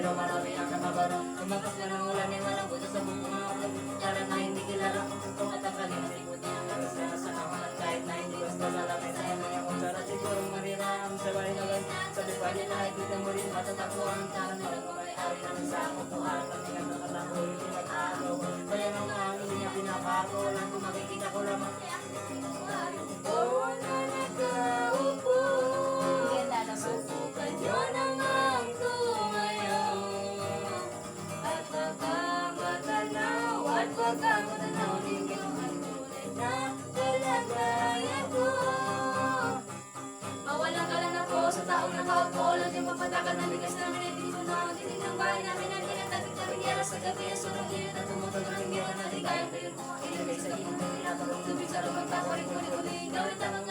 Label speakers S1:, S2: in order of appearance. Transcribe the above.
S1: pero marami ang nakabaro. Tumakas na ng ulan ay walang buto sa buong mga pagkakaran na hindi kilala. Tumatangkali ng likod niya, nagasta na sa kamanat kahit na hindi gusto sa lamay sa mga kutsara. Sigurong mariraang sa bahay na gan. Sa dipan niya kahit dito mo rin matatakbo ang tahan na lang kumay-ari naman sa kukuhan. Pagkikat na katako, hindi nag-aagaw. Kaya nang hindi niya pinapako lang kung makikita ko lamang. Oo na nagkaupo. Subukan nyo namang tumayo at pagkamatanaw at pagkamatanaw ninyo ang tunay na kalagayan ko. Mawalang kalan ako sa taong nakaupo. Lang yung mapatakan na ligas namin ay dito na ang dinig ng bahay namin ang kinatagit na ringyera sa gabi ang surong init at tumutog ng ringyera na ligayang kayo ilagay sa inyo ng pinapagong tubig sa lumang tawarin ko ni Gawin tamang